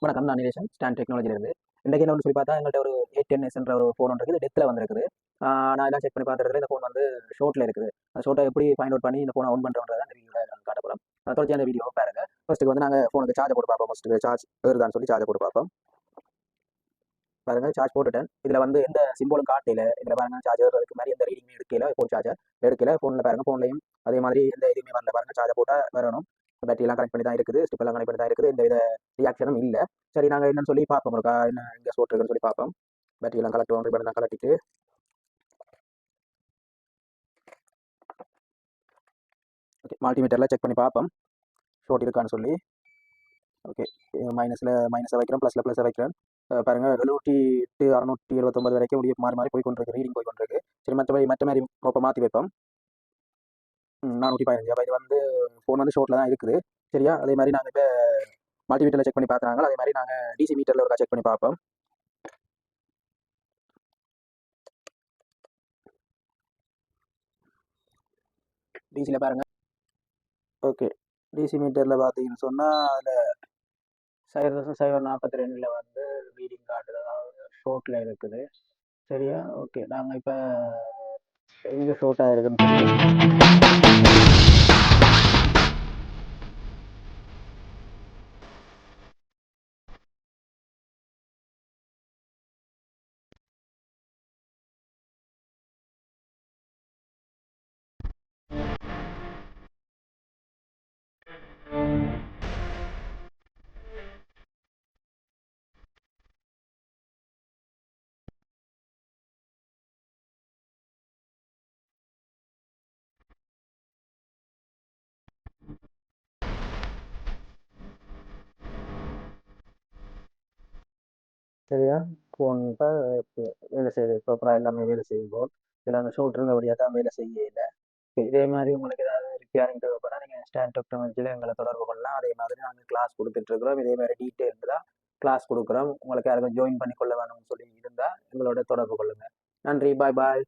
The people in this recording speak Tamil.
வணக்கம், நான் நிலேஷன் ஸ்டாண்ட் டெக்னாலஜிலேருந்து. இன்றைக்கு என்ன சொல்லி பார்த்தா எங்கள்கிட்ட ஒரு A10s என்ற ஒரு ஃபோன் ஒன்று இருக்குது. டெத்தில் வந்திருக்குது. நான் எல்லாம் செக் பண்ணி பார்த்துட்டு இந்த ஃபோன் வந்து ஷோட்டில் இருக்குது. அந்த ஷோட்டை எப்படி ஃபைண்ட் அவுட் பண்ணி இந்த ஃபோனை ஆன் பண்ணுறோன்றதை இந்த வீடியோவில் காட்ட போகிறோம். தொடர்ச்சி அந்த வீடியோ பாருங்க. ஃபர்ஸ்ட்டுக்கு வந்து நாங்கள் ஃபோனுக்கு சார்ஜ் போட்டு பார்ப்போம். ஃபர்ஸ்ட்டு சார்ஜ் ஏறுதான்னு சொல்லி சார்ஜ் போட்டு பார்ப்போம். பாருங்க, சார்ஜ் போட்டுட்டேன். இதில் வந்து எந்த சிம்போலும் காட்டையில் இதில் பாருங்க, சார்ஜ் ஏறுறதுக்கு மாதிரி எந்த ரீடிங்குமே எடுக்கல. ஃபோன் சார்ஜர் எடுக்கல. ஃபோனில் பாருங்க, ஃபோன்லையும் அதே மாதிரி எந்த இதுவுமே வரல. பாருங்க, சார்ஜர் போட்டால் வரணும். பேட்டரியெல்லாம் கனெக்ட் பண்ணி தான் இருக்குது. ஸ்டிப்பெல்லாம் கனெக்ட் பண்ணி தான் இருக்குது. எந்த வித ரியாக்ஷனும் இல்லை. சரி, நாங்கள் என்னன்னு சொல்லி பார்ப்போம். இருக்கா என்ன இங்கே ஸ்போர்ட் இருக்குன்னு சொல்லி பார்ப்போம். பேட்டரியெல்லாம் கலெக்ட் ரிப்பன் தான் கலட்டிட்டு ஓகே, மல்டிமீட்டரில் செக் பண்ணி பார்ப்போம் ஷோட் இருக்கான்னு சொல்லி. ஓகே, மைனஸை வைக்கிறோம், ப்ளஸை வைக்கிறேன். பாருங்கள், 78 679 வரைக்கும் முடிய மாறி மாறி போய் கொண்டிருக்கு, ரீடிங் போய் கொண்டிருக்கு. சரி, மற்ற மாதிரி ப்ராப்பர் மாற்றி வைப்போம். 415. அப்போ இது வந்து ஃபோன் வந்து ஷோட்டில் தான் இருக்குது. சரியா, அதே மாதிரி நாங்கள் இப்போ மல்டிமீட்டரில் செக் பண்ணி பார்க்குறாங்க. அதே மாதிரி நாங்கள் டிசி மீட்டரில் ஒரு செக் பண்ணி பார்ப்போம். டிசியில் பாருங்கள். ஓகே, டிசி மீட்டரில் பார்த்தீங்கன்னு சொன்னால் அதில் 0.042 வந்து ரீடிங் காட்டுது, அதாவது ஷோட்டில் இருக்குது. சரியா, ஓகே, நாங்கள் இப்போ எங்கே ஷோட்டாக இருக்குன்னு சரியா, ஃபோன் இப்போ வேலை செய்யுது. ப்ராப்பராக எல்லாமே வேலை செய்யும் போல் இதில் அந்த ஷோட் இருந்தபடியாக தான் வேலை செய்யலை. இதே மாதிரி உங்களுக்கு ஏதாவது ரிப்பேரிங் தேவைப்படா நீங்கள் ஸ்டாண்ட் டெக்னாலஜியில் எங்களை தொடர்பு கொள்ளலாம். அதே மாதிரி நாங்கள் கிளாஸ் கொடுத்துட்ருக்குறோம். இதே மாதிரி டீட்டெயில்டு தான் கிளாஸ் கொடுக்குறோம். உங்களுக்கு யாருக்கும் ஜாயின் பண்ணி கொள்ள வேணும்னு சொல்லி இருந்தால் எங்களோட தொடர்பு கொள்ளுங்கள். நன்றி, பாய் பாய்.